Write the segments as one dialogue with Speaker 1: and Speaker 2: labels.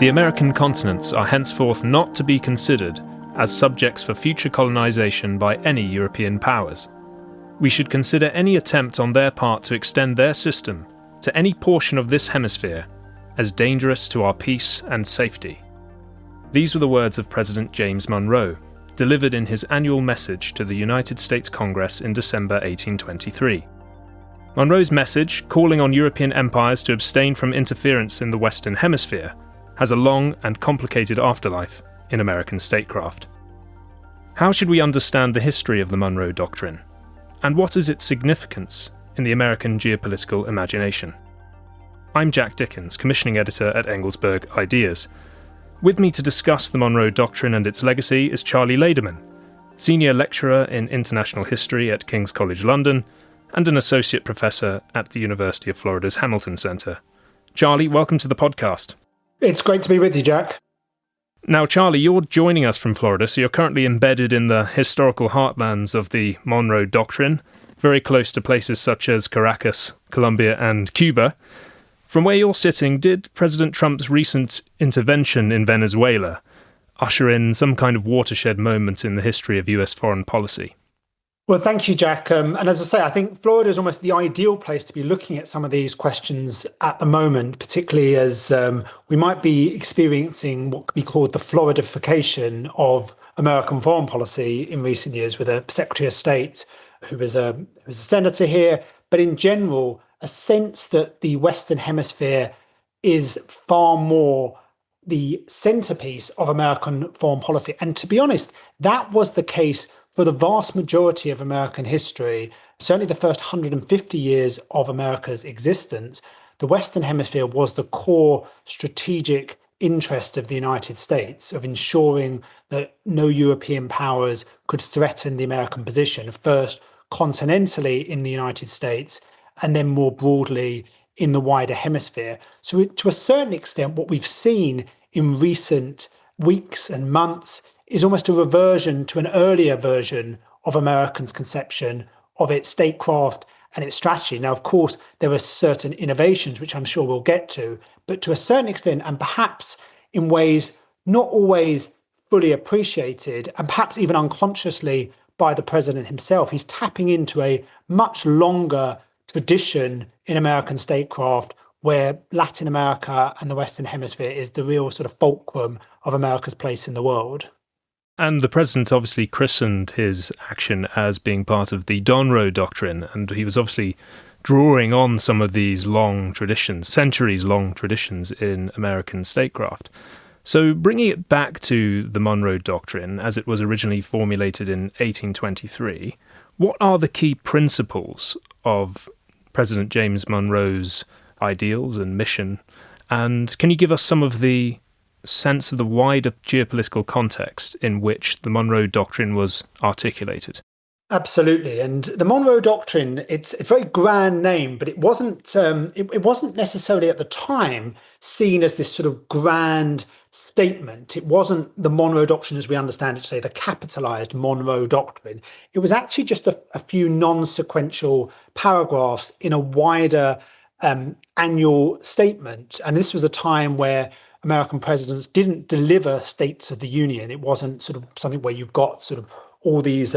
Speaker 1: The American continents are henceforth not to be considered as subjects for future colonisation by any European powers. We should consider any attempt on their part to extend their system to any portion of this hemisphere as dangerous to our peace and safety. These were the words of President James Monroe, delivered in his annual message to the United States Congress in December 1823. Monroe's message, calling on European empires to abstain from interference in the Western Hemisphere, has a long and complicated afterlife in American statecraft. How should we understand the history of the Monroe Doctrine? And what is its significance in the American geopolitical imagination? I'm Jack Dickens, commissioning editor at Engelsberg Ideas. With me to discuss the Monroe Doctrine and its legacy is Charlie Laderman, senior lecturer in international history at King's College London and an associate professor at the University of Florida's Hamilton Center. Charlie, welcome to the podcast.
Speaker 2: It's great to be with you, Jack.
Speaker 1: Now, Charlie, you're joining us from Florida, so you're currently embedded in the historical heartlands of the Monroe Doctrine, very close to places such as Caracas, Colombia, and Cuba. From where you're sitting, did President Trump's recent intervention in Venezuela usher in some kind of watershed moment in the history of US foreign policy?
Speaker 2: Well, thank you, Jack. And as I say, I think Florida is almost the ideal place to be looking at some of these questions at the moment, particularly as we might be experiencing what could be called the Floridification of American foreign policy in recent years, with a Secretary of State who was a senator here, but in general, a sense that the Western Hemisphere is far more the centerpiece of American foreign policy. And to be honest, that was the case for the vast majority of American history. Certainly the first 150 years of America's existence, the Western Hemisphere was the core strategic interest of the United States, of ensuring that no European powers could threaten the American position, first continentally in the United States, and then more broadly in the wider hemisphere. So to a certain extent, what we've seen in recent weeks and months is almost a reversion to an earlier version of Americans' conception of its statecraft and its strategy. Now, of course, there are certain innovations, which I'm sure we'll get to, but to a certain extent, and perhaps in ways not always fully appreciated, and perhaps even unconsciously by the president himself, he's tapping into a much longer tradition in American statecraft where Latin America and the Western Hemisphere is the real sort of fulcrum of America's place in the world.
Speaker 1: And the president obviously christened his action as being part of the Monroe Doctrine, and he was obviously drawing on some of these long traditions, centuries-long traditions in American statecraft. So bringing it back to the Monroe Doctrine, as it was originally formulated in 1823, what are the key principles of President James Monroe's ideals and mission? And can you give us some of the sense of the wider geopolitical context in which the Monroe Doctrine was articulated?
Speaker 2: Absolutely. And the Monroe Doctrine, it's a very grand name, but it wasn't necessarily at the time seen as this sort of grand statement. It wasn't the Monroe Doctrine as we understand it, say the capitalized Monroe Doctrine. It was actually just a few non-sequential paragraphs in a wider annual statement. And this was a time where American presidents didn't deliver States of the Union. It wasn't sort of something where you've got sort of all these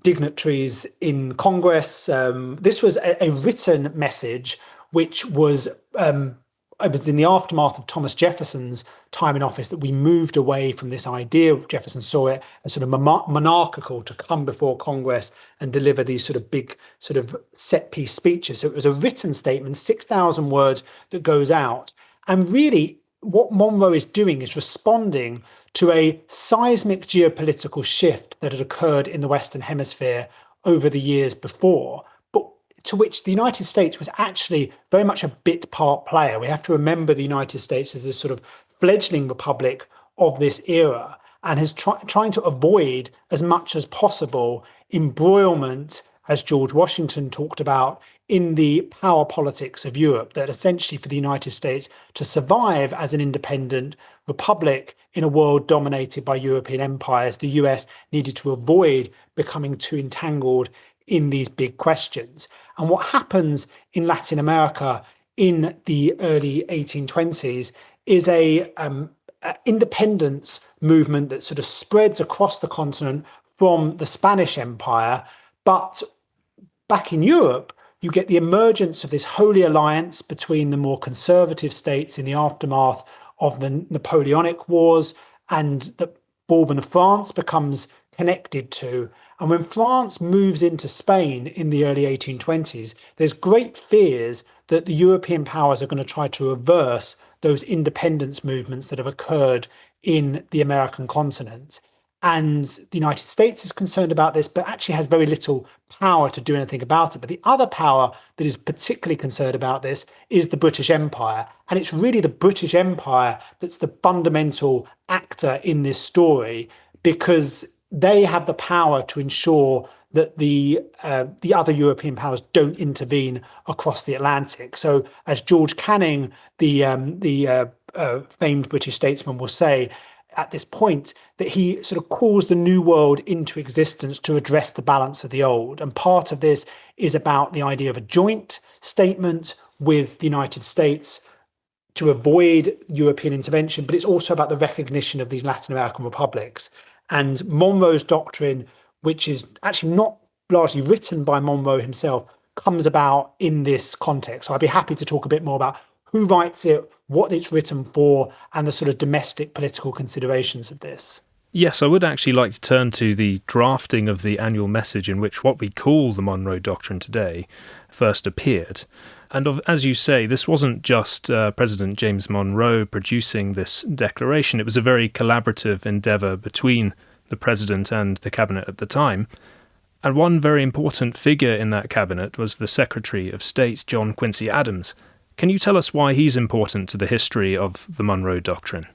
Speaker 2: dignitaries in Congress. This was a written message, which was it was in the aftermath of Thomas Jefferson's time in office that we moved away from this idea. Jefferson saw it as sort of monarchical to come before Congress and deliver these sort of big sort of set piece speeches. So it was a written statement, 6,000 words that goes out. And really, what Monroe is doing is responding to a seismic geopolitical shift that had occurred in the Western Hemisphere over the years before, but to which the United States was actually very much a bit part player. We have to remember the United States as this sort of fledgling republic of this era and is trying to avoid as much as possible embroilment, as George Washington talked about, in the power politics of Europe, that essentially for the United States to survive as an independent republic in a world dominated by European empires, the US needed to avoid becoming too entangled in these big questions. And what happens in Latin America in the early 1820s is a independence movement that sort of spreads across the continent from the Spanish Empire. But back in Europe, you get the emergence of this holy alliance between the more conservative states in the aftermath of the Napoleonic Wars, and that Bourbon of France becomes connected to. And when France moves into Spain in the early 1820s, there's great fears that the European powers are going to try to reverse those independence movements that have occurred in the American continent. And the United States is concerned about this, but actually has very little power to do anything about it. But the other power that is particularly concerned about this is the British Empire. And it's really the British Empire that's the fundamental actor in this story, because they have the power to ensure that the other European powers don't intervene across the Atlantic. So, as George Canning, the famed British statesman, will say at this point, that he sort of calls the new world into existence to address the balance of the old. And part of this is about the idea of a joint statement with the United States to avoid European intervention, but it's also about the recognition of these Latin American republics. And Monroe's Doctrine, which is actually not largely written by Monroe himself, comes about in this context. So I'd be happy to talk a bit more about who writes it, what it's written for, and the sort of domestic political considerations of this.
Speaker 1: Yes, I would actually like to turn to the drafting of the annual message in which what we call the Monroe Doctrine today first appeared. And as you say, this wasn't just President James Monroe producing this declaration. It was a very collaborative endeavour between the president and the cabinet at the time. And one very important figure in that cabinet was the Secretary of State, John Quincy Adams. Can you tell us why he's important to the history of the Monroe Doctrine?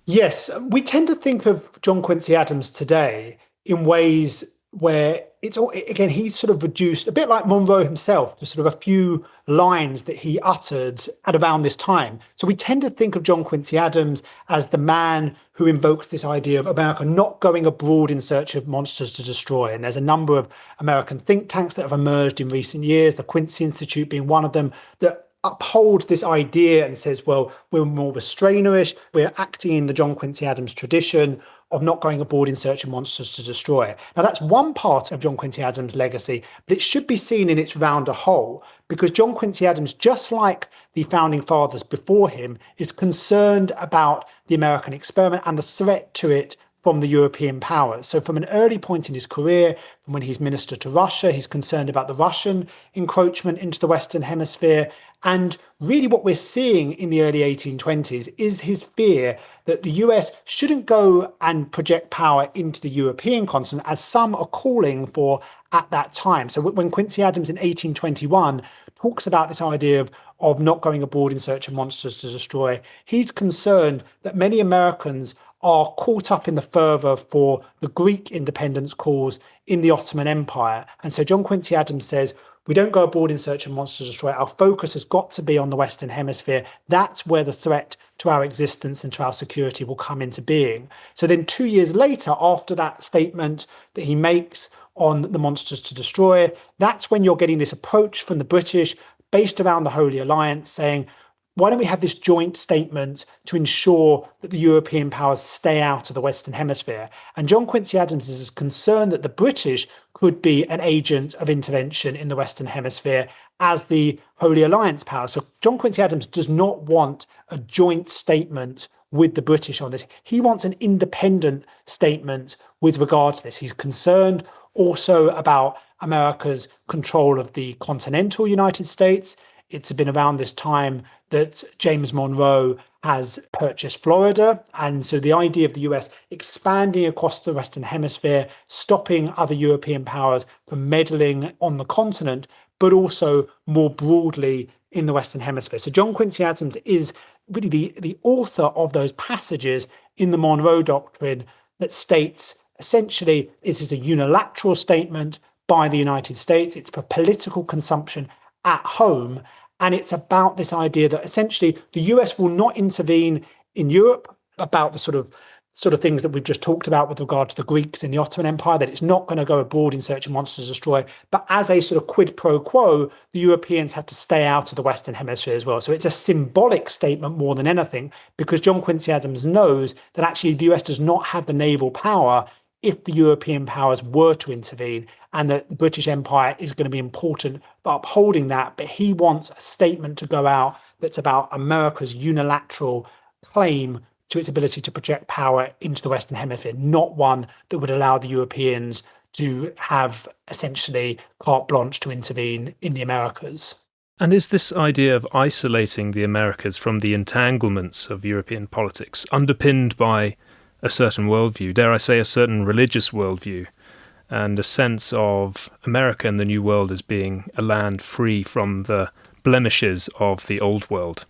Speaker 2: Yes, we tend to think of John Quincy Adams today in ways where it's all, again, he's sort of reduced, a bit like Monroe himself, to sort of a few lines that he uttered at around this time. So we tend to think of John Quincy Adams as the man who invokes this idea of America not going abroad in search of monsters to destroy. And there's a number of American think tanks that have emerged in recent years, the Quincy Institute being one of them, that upholds this idea and says, well, we're more restrainerish, we're acting in the John Quincy Adams tradition of not going abroad in search of monsters to destroy. Now, that's one part of John Quincy Adams' legacy, but it should be seen in its rounder whole, because John Quincy Adams, just like the founding fathers before him, is concerned about the American experiment and the threat to it from the European powers. So from an early point in his career, from when he's minister to Russia, he's concerned about the Russian encroachment into the Western Hemisphere. And really what we're seeing in the early 1820s is his fear that the US shouldn't go and project power into the European continent, as some are calling for at that time. So when Quincy Adams in 1821 talks about this idea of not going abroad in search of monsters to destroy, he's concerned that many Americans are caught up in the fervour for the Greek independence cause in the Ottoman Empire. And so John Quincy Adams says, we don't go abroad in search of monsters to destroy. Our focus has got to be on the Western Hemisphere. That's where the threat to our existence and to our security will come into being. So then 2 years later, after that statement that he makes on the monsters to destroy, that's when you're getting this approach from the British based around the Holy Alliance saying, why don't we have this joint statement to ensure that the European powers stay out of the Western Hemisphere? And John Quincy Adams is concerned that the British could be an agent of intervention in the Western Hemisphere as the Holy Alliance power. So John Quincy Adams does not want a joint statement with the British on this. He wants an independent statement with regard to this. He's concerned also about America's control of the continental United States. It's been around this time that James Monroe has purchased Florida. And so the idea of the US expanding across the Western Hemisphere, stopping other European powers from meddling on the continent, but also more broadly in the Western Hemisphere. So John Quincy Adams is really the author of those passages in the Monroe Doctrine that states essentially this is a unilateral statement by the United States. It's for political consumption at home. And it's about this idea that essentially the US will not intervene in Europe, about the sort of sort of things that we've just talked about with regard to the Greeks in the Ottoman Empire, that it's not going to go abroad in search of monsters to destroy. But as a sort of quid pro quo, the Europeans had to stay out of the Western Hemisphere as well. So it's a symbolic statement more than anything, because John Quincy Adams knows that actually the US does not have the naval power if the European powers were to intervene, and that the British Empire is going to be important for upholding that. But he wants a statement to go out that's about America's unilateral claim to its ability to project power into the Western Hemisphere, not one that would allow the Europeans to have essentially carte blanche to intervene in the Americas.
Speaker 1: And is this idea of isolating the Americas from the entanglements of European politics underpinned by a certain worldview, dare I say a certain religious worldview, and a sense of America and the New World as being a land free from the blemishes of the Old World?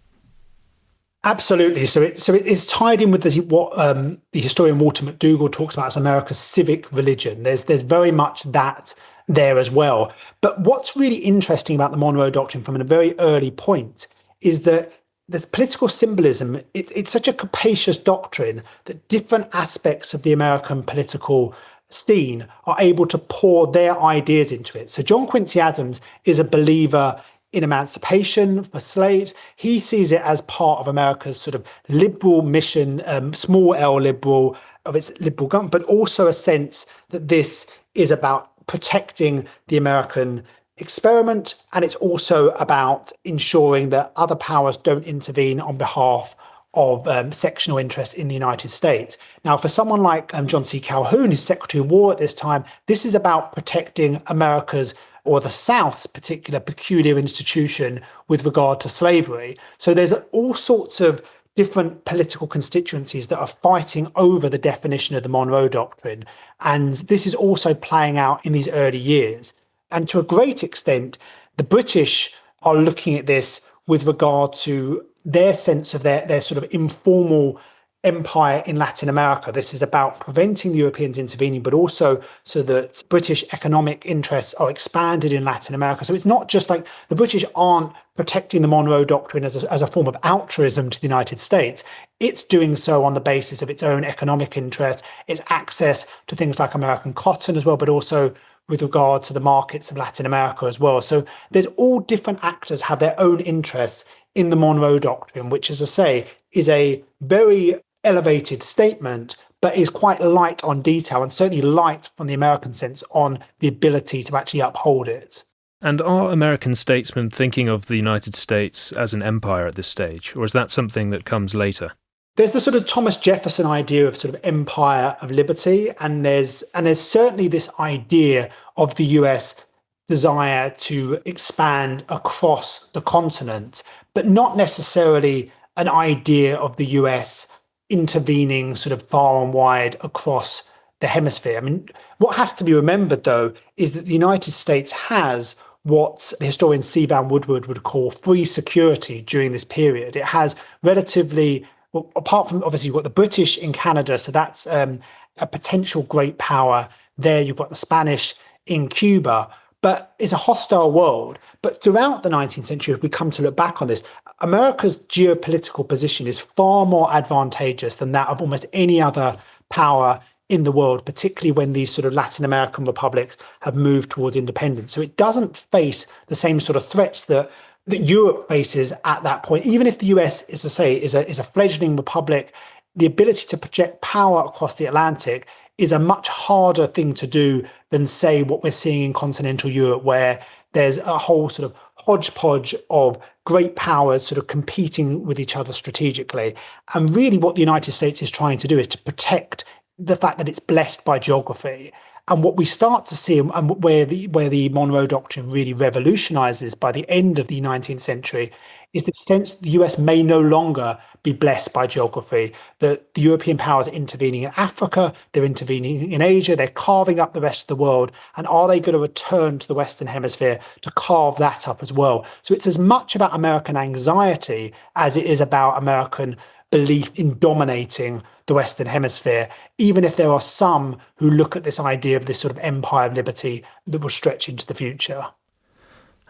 Speaker 2: Absolutely. So it's tied in with what the historian Walter McDougall talks about as America's civic religion. There's very much that there as well. But what's really interesting about the Monroe Doctrine from a very early point is that the political symbolism, it's such a capacious doctrine that different aspects of the American political scene are able to pour their ideas into it. So John Quincy Adams is a believer in emancipation for slaves. He sees it as part of America's sort of liberal mission, small L liberal, of its liberal government, but also a sense that this is about protecting the American experiment, and it's also about ensuring that other powers don't intervene on behalf of sectional interests in the United States. Now, for someone like John C. Calhoun, who's Secretary of War at this time, this is about protecting America's, or the South's particular peculiar institution with regard to slavery. So there's all sorts of different political constituencies that are fighting over the definition of the Monroe Doctrine. And this is also playing out in these early years. And to a great extent, the British are looking at this with regard to their sense of their sort of informal empire in Latin America. This is about preventing the Europeans intervening, but also so that British economic interests are expanded in Latin America. So it's not just like the British aren't protecting the Monroe Doctrine as a form of altruism to the United States. It's doing so on the basis of its own economic interest, its access to things like American cotton as well, but also with regard to the markets of Latin America as well. So there's all different actors have their own interests in the Monroe Doctrine, which, as I say, is a very elevated statement, but is quite light on detail, and certainly light from the American sense on the ability to actually uphold it.
Speaker 1: And are American statesmen thinking of the United States as an empire at this stage, or is that something that comes later?
Speaker 2: There's the sort of Thomas Jefferson idea of sort of empire of liberty, and there's certainly this idea of the US desire to expand across the continent, but not necessarily an idea of the US intervening sort of far and wide across the hemisphere. I mean, what has to be remembered, though, is that the United States has what the historian C. Van Woodward would call free security during this period. It has relatively, well, apart from obviously you've got the British in Canada, so that's a potential great power there. You've got the Spanish in Cuba, but it's a hostile world. But throughout the 19th century, if we come to look back on this, America's geopolitical position is far more advantageous than that of almost any other power in the world, particularly when these sort of Latin American republics have moved towards independence. So it doesn't face the same sort of threats that Europe faces at that point. Even if the US, as I say, is a fledgling republic, the ability to project power across the Atlantic is a much harder thing to do than, say, what we're seeing in continental Europe, where there's a whole sort of hodgepodge of great powers sort of competing with each other strategically. And really what the United States is trying to do is to protect the fact that it's blessed by geography. And what we start to see, and where the Monroe Doctrine really revolutionizes by the end of the 19th century, is the sense that the US may no longer be blessed by geography, that the European powers are intervening in Africa, they're intervening in Asia, they're carving up the rest of the world. And are they going to return to the Western Hemisphere to carve that up as well? So it's as much about American anxiety as it is about American belief in dominating the Western Hemisphere, even if there are some who look at this idea of this sort of empire of liberty that will stretch into the future.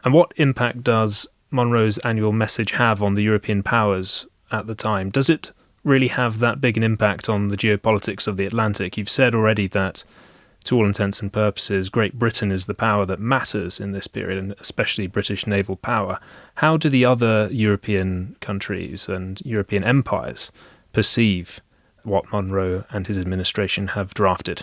Speaker 1: And what impact does Monroe's annual message have on the European powers at the time? Does it really have that big an impact on the geopolitics of the Atlantic? You've said already that, to all intents and purposes, Great Britain is the power that matters in this period, and especially British naval power. How do the other European countries and European empires perceive what Monroe and his administration have drafted?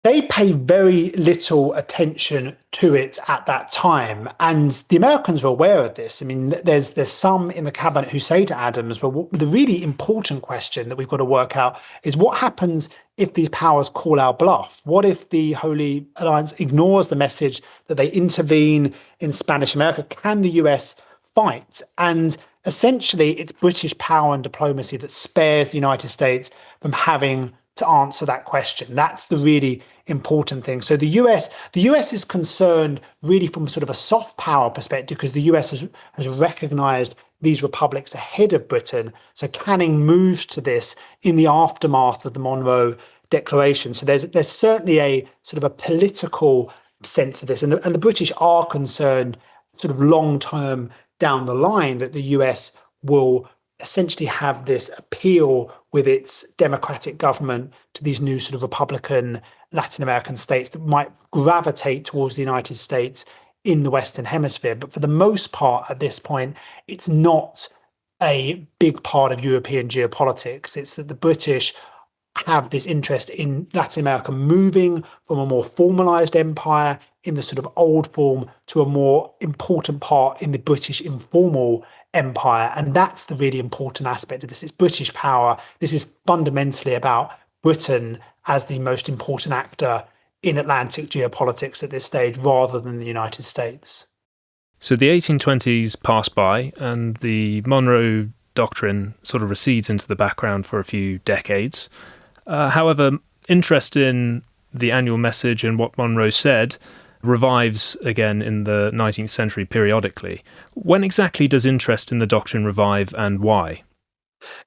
Speaker 2: They pay very little attention to it at that time. And the Americans are aware of this. I mean, there's some in the cabinet who say to Adams, well, the really important question that we've got to work out is what happens if these powers call our bluff? What if the Holy Alliance ignores the message that they intervene in Spanish America? Can the US fight? And essentially, it's British power and diplomacy that spares the United States from having to answer that question. That's the really important thing. So the US is concerned really from sort of a soft power perspective, because the US has recognized these republics ahead of Britain. So Canning moves to this in the aftermath of the Monroe Declaration. So there's certainly a sort of a political sense of this. And the British are concerned sort of long term down the line that the US will essentially have this appeal with its democratic government to these new sort of Republican Latin American states that might gravitate towards the United States in the Western Hemisphere. But for the most part, at this point, it's not a big part of European geopolitics. It's that the British have this interest in Latin America moving from a more formalized empire in the sort of old form to a more important part in the British informal empire. And that's the really important aspect of this. It's British power. This is fundamentally about Britain as the most important actor in Atlantic geopolitics at this stage, rather than the United States.
Speaker 1: So the 1820s pass by, and the Monroe Doctrine sort of recedes into the background for a few decades. However, interest in the annual message and what Monroe said revives again in the 19th century periodically. When exactly does interest in the doctrine revive, and why?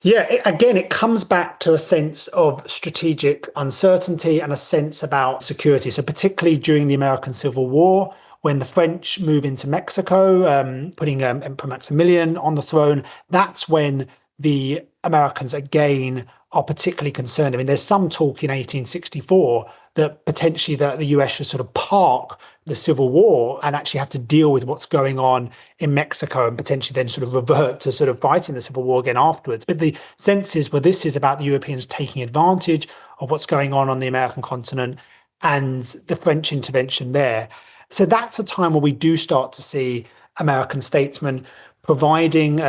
Speaker 2: Yeah, it comes back to a sense of strategic uncertainty and a sense about security. So particularly during the American Civil War, when the French move into Mexico, putting Emperor Maximilian on the throne, that's when the Americans again are particularly concerned. I mean, there's some talk in 1864 that potentially the US should sort of park the Civil War and actually have to deal with what's going on in Mexico, and potentially then sort of revert to sort of fighting the Civil War again afterwards. But the sense is, well, this is about the Europeans taking advantage of what's going on the American continent and the French intervention there. So that's a time where we do start to see American statesmen providing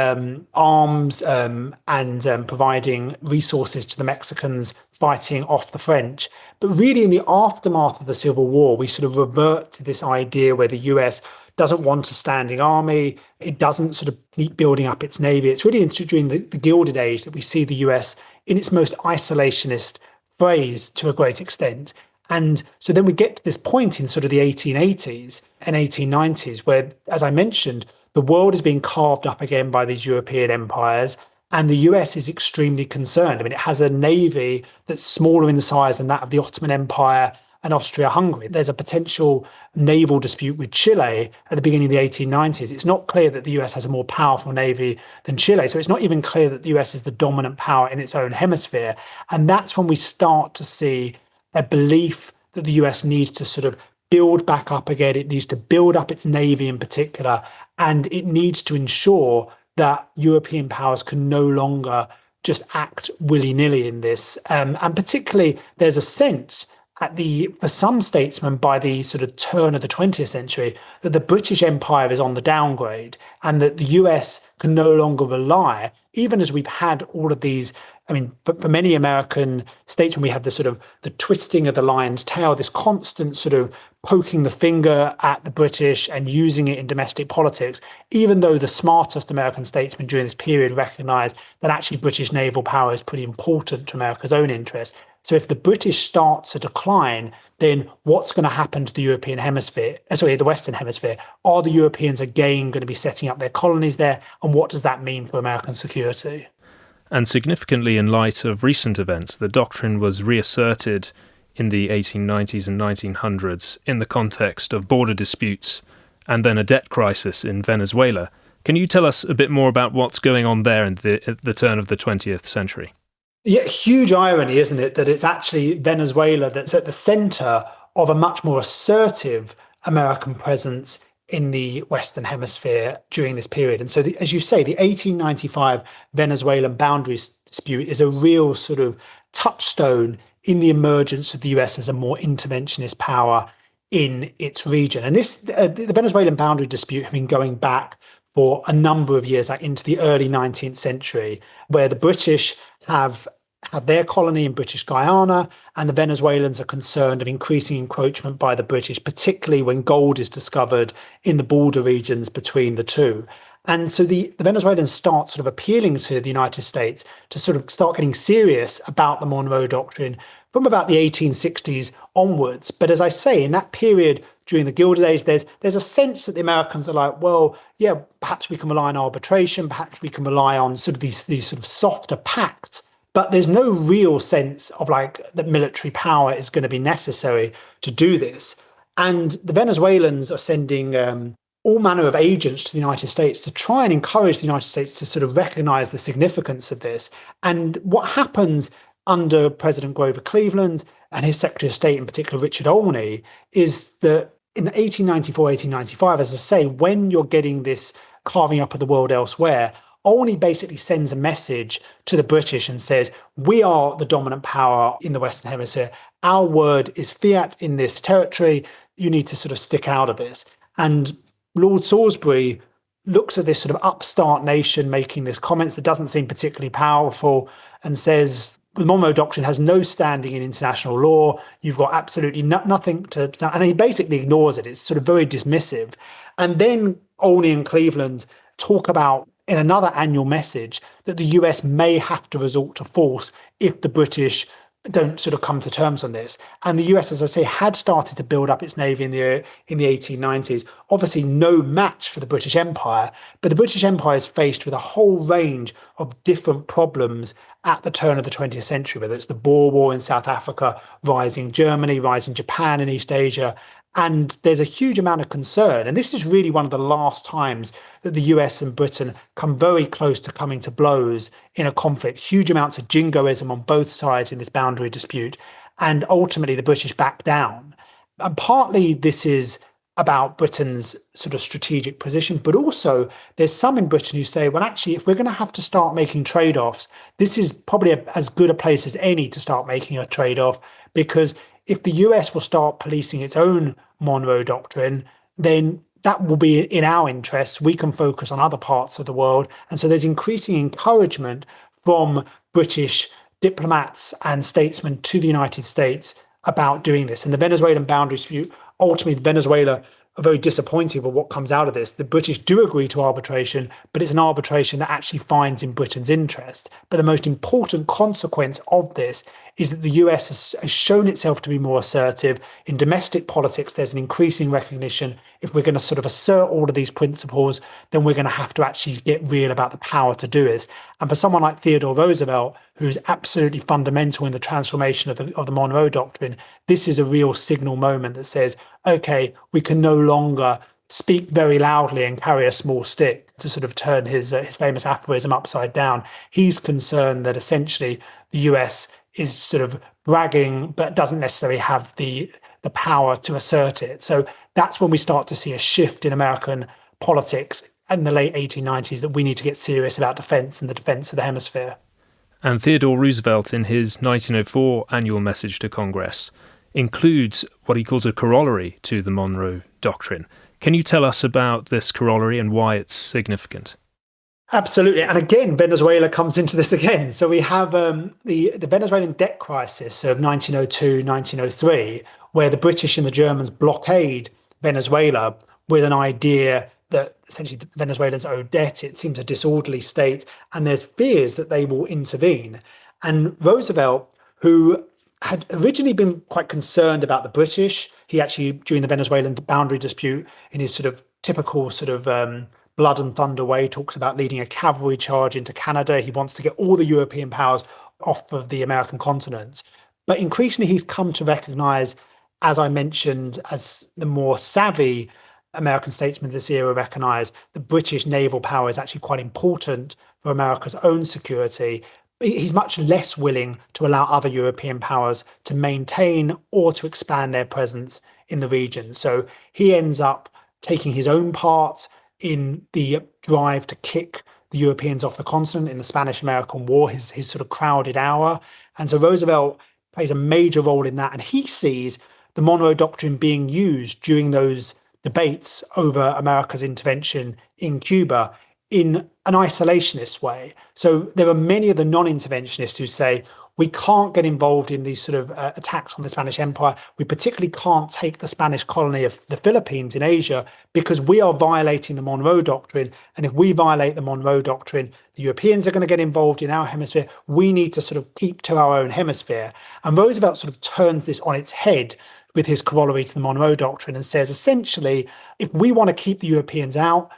Speaker 2: arms and providing resources to the Mexicans fighting off the French. But really in the aftermath of the Civil War, we sort of revert to this idea where the US doesn't want a standing army. It doesn't sort of keep building up its navy. It's really during the Gilded Age that we see the US in its most isolationist phase to a great extent. And so then we get to this point in sort of the 1880s and 1890s where, as I mentioned, the world is being carved up again by these European empires, and the US is extremely concerned. I mean, it has a navy that's smaller in size than that of the Ottoman Empire and Austria-Hungary. There's a potential naval dispute with Chile at the beginning of the 1890s. It's not clear that the US has a more powerful navy than Chile. So it's not even clear that the US is the dominant power in its own hemisphere. And that's when we start to see a belief that the US needs to sort of build back up again. It needs to build up its navy in particular, and it needs to ensure that European powers can no longer just act willy-nilly in this. And particularly, there's a sense for some statesmen by the sort of turn of the 20th century that the British Empire is on the downgrade, and that the US can no longer rely, even as we've had all of these. I mean, for many American statesmen, we have the sort of the twisting of the lion's tail, this constant sort of poking the finger at the British and using it in domestic politics, even though the smartest American statesmen during this period recognized that actually British naval power is pretty important to America's own interest. So if the British start to decline, then what's going to happen to the European hemisphere? The Western hemisphere? Are the Europeans again going to be setting up their colonies there? And what does that mean for American security?
Speaker 1: And significantly, in light of recent events, the doctrine was reasserted in the 1890s and 1900s in the context of border disputes and then a debt crisis in Venezuela. Can you tell us a bit more about what's going on there at the turn of the 20th century?
Speaker 2: Yeah, huge irony, isn't it, that it's actually Venezuela that's at the center of a much more assertive American presence in the Western Hemisphere during this period. And so, as you say, the 1895 Venezuelan boundaries dispute is a real sort of touchstone in the emergence of the US as a more interventionist power in its region. And the Venezuelan boundary dispute had been going back for a number of years, like into the early 19th century, where the British have had their colony in British Guiana, and the Venezuelans are concerned of increasing encroachment by the British, particularly when gold is discovered in the border regions between the two. And so the Venezuelans start sort of appealing to the United States to sort of start getting serious about the Monroe Doctrine from about the 1860s onwards. But as I say, in that period during the Gilded Age, there's a sense that the Americans are like, well, yeah, perhaps we can rely on arbitration, perhaps we can rely on sort of these sort of softer pacts. But there's no real sense of like that military power is going to be necessary to do this. And the Venezuelans are sending all manner of agents to the United States to try and encourage the United States to sort of recognize the significance of this. And what happens under President Grover Cleveland and his Secretary of State, in particular, Richard Olney, is that in 1894, 1895, as I say, when you're getting this carving up of the world elsewhere, Olney basically sends a message to the British and says, we are the dominant power in the Western Hemisphere. Our word is fiat in this territory. You need to sort of stick out of this. And Lord Salisbury looks at this sort of upstart nation making this comments that doesn't seem particularly powerful and says, the Monroe Doctrine has no standing in international law. You've got absolutely nothing to... And he basically ignores it. It's sort of very dismissive. And then Olney and Cleveland talk about in another annual message that the US may have to resort to force if the British don't sort of come to terms on this. And the US, as I say, had started to build up its navy in the 1890s. Obviously no match for the British Empire, but the British Empire is faced with a whole range of different problems at the turn of the 20th century, whether it's the Boer War in South Africa, rising Germany, rising Japan in East Asia. And there's a huge amount of concern. And this is really one of the last times that the US and Britain come very close to coming to blows in a conflict. Huge amounts of jingoism on both sides in this boundary dispute. And ultimately, the British back down. And partly this is about Britain's sort of strategic position, but also there's some in Britain who say, well, actually, if we're going to have to start making trade-offs, this is probably as good a place as any to start making a trade-off, because if the US will start policing its own Monroe Doctrine, then that will be in our interests. We can focus on other parts of the world. And so there's increasing encouragement from British diplomats and statesmen to the United States about doing this. And the Venezuelan boundary dispute, ultimately, Venezuela are very disappointed with what comes out of this. The British do agree to arbitration, but it's an arbitration that actually finds in Britain's interest. But the most important consequence of this is that the US has shown itself to be more assertive. In domestic politics, there's an increasing recognition. If we're going to sort of assert all of these principles, then we're going to have to actually get real about the power to do it. And for someone like Theodore Roosevelt, who's absolutely fundamental in the transformation of the Monroe Doctrine, this is a real signal moment that says, okay, we can no longer speak very loudly and carry a small stick to sort of turn his famous aphorism upside down. He's concerned that essentially the US is sort of bragging, but doesn't necessarily have the power to assert it. So that's when we start to see a shift in American politics in the late 1890s, that we need to get serious about defence and the defence of the hemisphere.
Speaker 1: And Theodore Roosevelt, in his 1904 annual message to Congress, includes what he calls a corollary to the Monroe Doctrine. Can you tell us about this corollary and why it's significant?
Speaker 2: Absolutely. And again, Venezuela comes into this again. So we have the Venezuelan debt crisis of 1902, 1903, where the British and the Germans blockade Venezuela with an idea that essentially the Venezuelans owe debt. It seems a disorderly state, and there's fears that they will intervene. And Roosevelt, who had originally been quite concerned about the British, he actually, during the Venezuelan boundary dispute, in his sort of typical sort of blood and thunder way, talks about leading a cavalry charge into Canada. He wants to get all the European powers off of the American continent. But increasingly, he's come to recognize, as I mentioned, as the more savvy American statesmen of this era recognize, the British naval power is actually quite important for America's own security. he's much less willing to allow other European powers to maintain or to expand their presence in the region. So he ends up taking his own part in the drive to kick the Europeans off the continent in the Spanish-American War, his sort of crowded hour. And so Roosevelt plays a major role in that. And he sees the Monroe Doctrine being used during those debates over America's intervention in Cuba in an isolationist way. So there are many of the non-interventionists who say, we can't get involved in these sort of attacks on the Spanish Empire. We particularly can't take the Spanish colony of the Philippines in Asia because we are violating the Monroe Doctrine. And if we violate the Monroe Doctrine, the Europeans are going to get involved in our hemisphere. We need to sort of keep to our own hemisphere. And Roosevelt sort of turns this on its head with his corollary to the Monroe Doctrine and says, essentially, if we want to keep the Europeans out,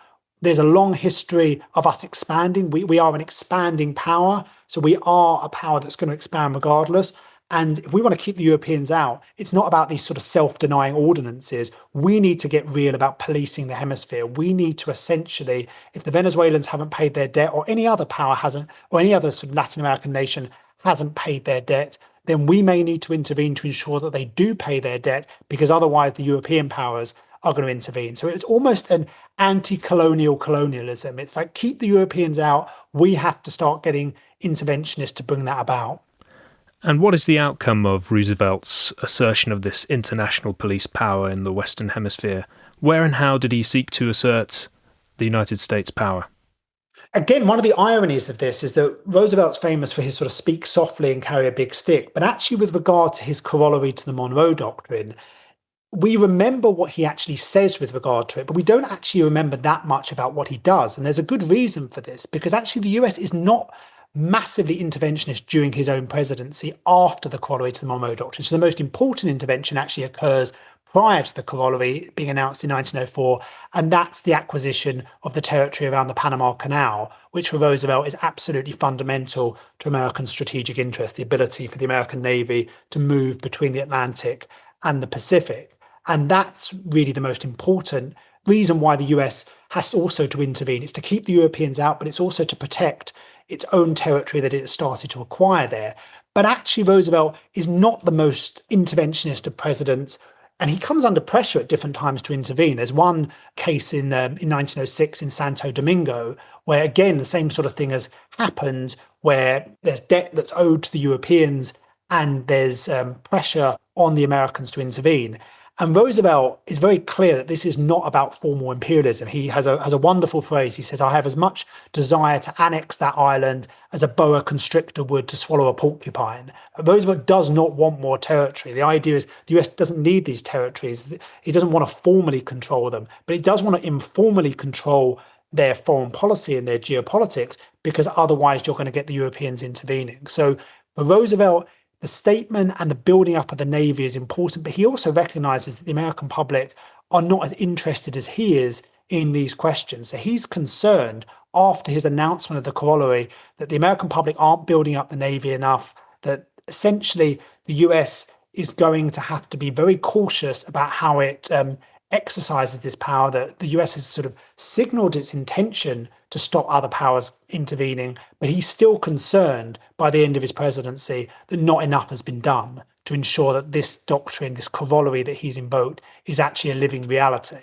Speaker 2: there's a long history of us expanding. We are an expanding power. So we are a power that's going to expand regardless. And if we want to keep the Europeans out, it's not about these sort of self-denying ordinances. We need to get real about policing the hemisphere. We need to essentially, if the Venezuelans haven't paid their debt, or any other power hasn't, or any other sort of Latin American nation hasn't paid their debt, then we may need to intervene to ensure that they do pay their debt, because otherwise the European powers are going to intervene. So it's almost an anti-colonial colonialism. It's like, keep the Europeans out. We have to start getting interventionists to bring that about.
Speaker 1: And what is the outcome of Roosevelt's assertion of this international police power in the Western Hemisphere? Where and how did he seek to assert the United States power?
Speaker 2: Again, one of the ironies of this is that Roosevelt's famous for his sort of speak softly and carry a big stick. But actually, with regard to his corollary to the Monroe Doctrine, we remember what he actually says with regard to it, but we don't actually remember that much about what he does. And there's a good reason for this, because actually the US is not massively interventionist during his own presidency after the corollary to the Monroe Doctrine. So the most important intervention actually occurs prior to the corollary being announced in 1904, and that's the acquisition of the territory around the Panama Canal, which for Roosevelt is absolutely fundamental to American strategic interest, the ability for the American Navy to move between the Atlantic and the Pacific. And that's really the most important reason why the US has also to intervene. It's to keep the Europeans out, but it's also to protect its own territory that it has started to acquire there. But actually, Roosevelt is not the most interventionist of presidents, and he comes under pressure at different times to intervene. There's one case in 1906 in Santo Domingo, where again, the same sort of thing has happened, where there's debt that's owed to the Europeans and there's pressure on the Americans to intervene. And Roosevelt is very clear that this is not about formal imperialism. He has a wonderful phrase. He says, I have as much desire to annex that island as a boa constrictor would to swallow a porcupine. Roosevelt does not want more territory. The idea is the US doesn't need these territories. He doesn't want to formally control them, but he does want to informally control their foreign policy and their geopolitics, because otherwise you're going to get the Europeans intervening. So for Roosevelt, the statement and the building up of the Navy is important, but he also recognizes that the American public are not as interested as he is in these questions. So he's concerned after his announcement of the corollary that the American public aren't building up the Navy enough, that essentially the US is going to have to be very cautious about how it exercises this power, that the US has sort of signaled its intention to stop other powers intervening, but he's still concerned by the end of his presidency that not enough has been done to ensure that this doctrine, this corollary that he's invoked, is actually a living reality.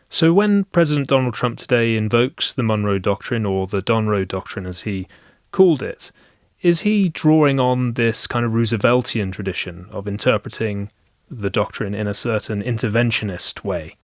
Speaker 1: So when President Donald Trump today invokes the Monroe Doctrine, or the Donroe Doctrine as he called it, is he drawing on this kind of Rooseveltian tradition of interpreting the doctrine in a certain interventionist way?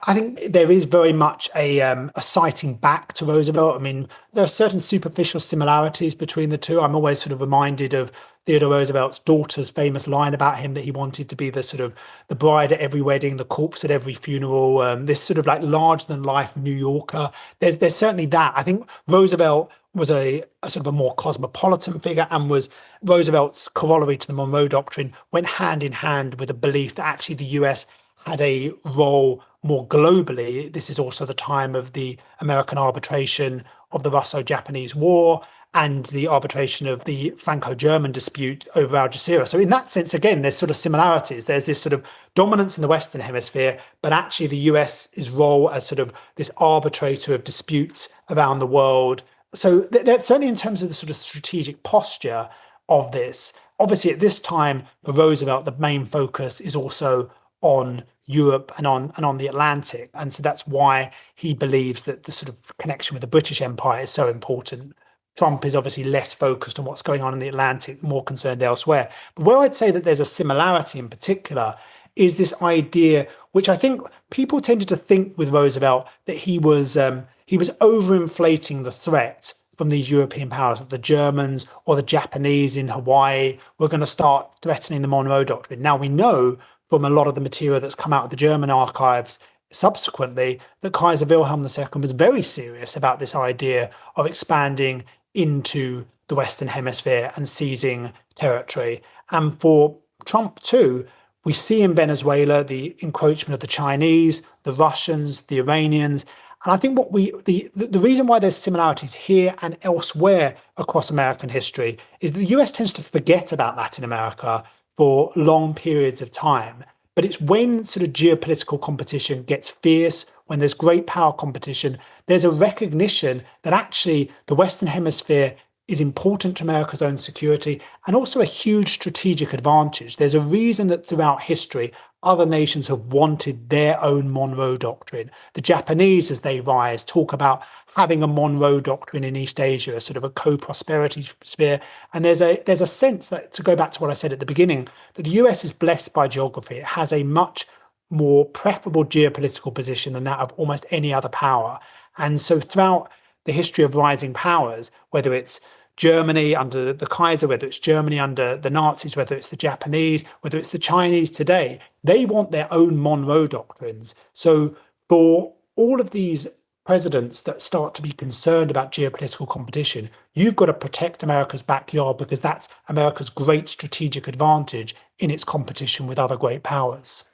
Speaker 2: I think there is very much a citing back to Roosevelt. I mean, there are certain superficial similarities between the two. I'm always sort of reminded of Theodore Roosevelt's daughter's famous line about him, that he wanted to be the sort of the bride at every wedding, the corpse at every funeral, this sort of like larger than life New Yorker. There's certainly that. I think Roosevelt was a sort of a more cosmopolitan figure, and was Roosevelt's corollary to the Monroe Doctrine went hand in hand with a belief that actually the US had a role more globally. This is also the time of the American arbitration of the Russo-Japanese War and the arbitration of the Franco-German dispute over Algeciras. So in that sense, again, there's sort of similarities. There's this sort of dominance in the Western Hemisphere, but actually the US's role as sort of this arbitrator of disputes around the world So that certainly in terms of the sort of strategic posture of this, obviously at this time for Roosevelt, the main focus is also on Europe and on the Atlantic. And so that's why he believes that the sort of connection with the British Empire is so important. Trump is obviously less focused on what's going on in the Atlantic, more concerned elsewhere. But where I'd say that there's a similarity in particular is this idea, which I think people tended to think with Roosevelt that he was overinflating the threat from these European powers, that the Germans or the Japanese in Hawaii were going to start threatening the Monroe Doctrine. Now we know from a lot of the material that's come out of the German archives subsequently that Kaiser Wilhelm II was very serious about this idea of expanding into the Western Hemisphere and seizing territory. And for Trump too, we see in Venezuela the encroachment of the Chinese, the Russians, the Iranians. And I think the reason why there's similarities here and elsewhere across American history is that the US tends to forget about Latin America for long periods of time. But it's when sort of geopolitical competition gets fierce, when there's great power competition, there's a recognition that actually the Western Hemisphere is important to America's own security and also a huge strategic advantage. There's a reason that throughout history, other nations have wanted their own Monroe Doctrine. The Japanese, as they rise, talk about having a Monroe Doctrine in East Asia, a sort of a co-prosperity sphere. And there's a sense that, to go back to what I said at the beginning, that the US is blessed by geography. It has a much more preferable geopolitical position than that of almost any other power. And so throughout the history of rising powers, whether it's Germany under the Kaiser, whether it's Germany under the Nazis, whether it's the Japanese, whether it's the Chinese today, they want their own Monroe doctrines. So for all of these presidents that start to be concerned about geopolitical competition, you've got to protect America's backyard because that's America's great strategic advantage in its competition with other great powers.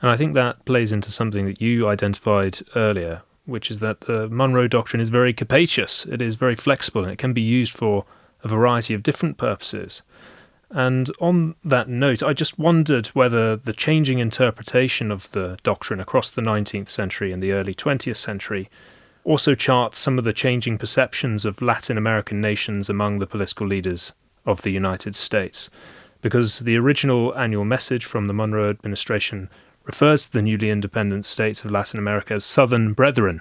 Speaker 1: And I think that plays into something that you identified earlier, which is that the Monroe Doctrine is very capacious. It is very flexible and it can be used for a variety of different purposes. And on that note, I just wondered whether the changing interpretation of the doctrine across the 19th century and the early 20th century also charts some of the changing perceptions of Latin American nations among the political leaders of the United States. Because the original annual message from the Monroe administration refers to the newly independent states of Latin America as Southern Brethren.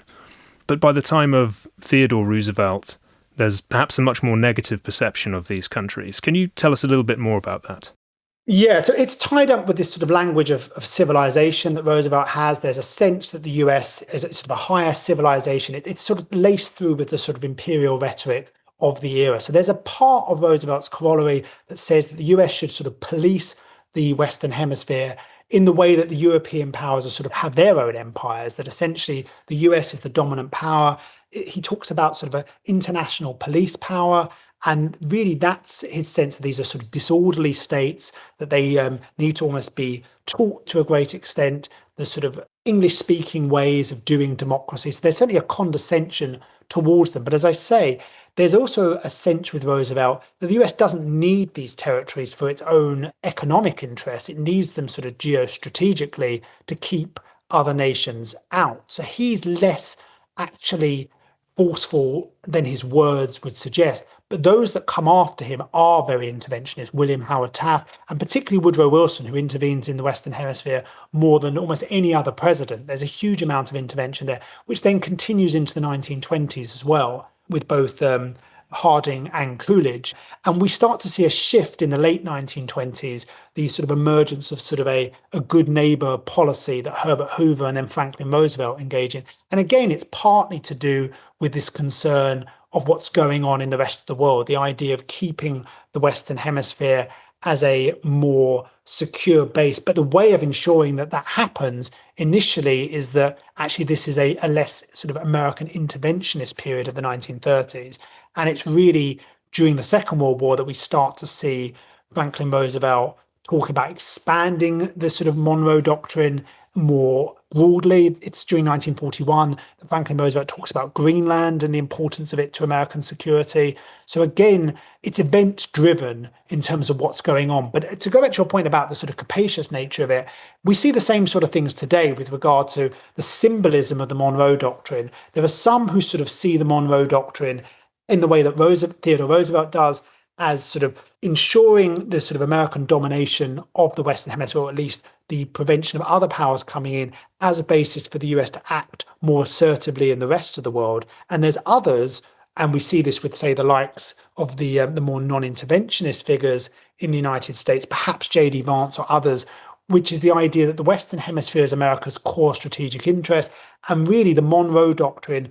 Speaker 1: But by the time of Theodore Roosevelt, there's perhaps a much more negative perception of these countries. Can you tell us a little bit more about that?
Speaker 2: Yeah, so it's tied up with this sort of language of civilization that Roosevelt has. There's a sense that the US is sort of a higher civilization. It's sort of laced through with the sort of imperial rhetoric of the era. So there's a part of Roosevelt's corollary that says that the US should sort of police the Western Hemisphere in the way that the European powers are sort of have their own empires, that essentially the US is the dominant power. He talks about sort of an international police power. And really, that's his sense that these are sort of disorderly states, that they need to almost be taught to a great extent the sort of English-speaking ways of doing democracy. So there's certainly a condescension towards them. But as I say, there's also a sense with Roosevelt that the US doesn't need these territories for its own economic interests. It needs them sort of geostrategically to keep other nations out. So he's less actually forceful than his words would suggest. But those that come after him are very interventionist. William Howard Taft, and particularly Woodrow Wilson, who intervenes in the Western Hemisphere more than almost any other president. There's a huge amount of intervention there, which then continues into the 1920s as well, with both Harding and Coolidge. And we start to see a shift in the late 1920s, the sort of emergence of sort of a good neighbor policy that Herbert Hoover and then Franklin Roosevelt engage in. And again, it's partly to do with this concern of what's going on in the rest of the world, the idea of keeping the Western Hemisphere as a more secure base. But the way of ensuring that that happens initially is that actually this is a less sort of American interventionist period of the 1930s. And it's really during the Second World War that we start to see Franklin Roosevelt talk about expanding the sort of Monroe Doctrine more broadly. It's during 1941 that Franklin Roosevelt talks about Greenland and the importance of it to American security. So again, it's event-driven in terms of what's going on. But to go back to your point about the sort of capacious nature of it, we see the same sort of things today with regard to the symbolism of the Monroe Doctrine. There are some who sort of see the Monroe Doctrine in the way that Theodore Roosevelt does, as sort of ensuring the sort of American domination of the Western Hemisphere, or at least the prevention of other powers coming in, as a basis for the US to act more assertively in the rest of the world. And there's others, and we see this with, say, the likes of the more non-interventionist figures in the United States, perhaps J.D. Vance or others, which is the idea that the Western Hemisphere is America's core strategic interest. And really, the Monroe Doctrine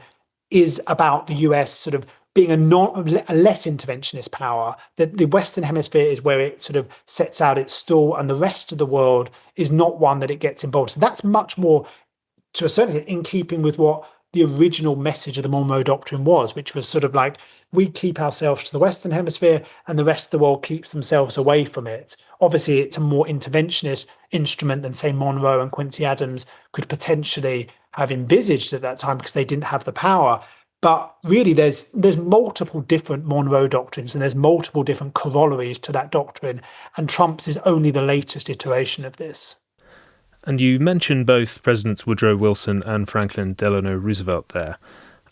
Speaker 2: is about the US sort of being a less interventionist power, that the Western Hemisphere is where it sort of sets out its stall, and the rest of the world is not one that it gets involved. So that's much more, to a certain extent, in keeping with what the original message of the Monroe Doctrine was, which was sort of like, we keep ourselves to the Western Hemisphere and the rest of the world keeps themselves away from it. Obviously, it's a more interventionist instrument than, say, Monroe and Quincy Adams could potentially have envisaged at that time, because they didn't have the power. But really, there's multiple different Monroe doctrines, and there's multiple different corollaries to that doctrine. And Trump's is only the latest iteration of this.
Speaker 1: And you mentioned both Presidents Woodrow Wilson and Franklin Delano Roosevelt there.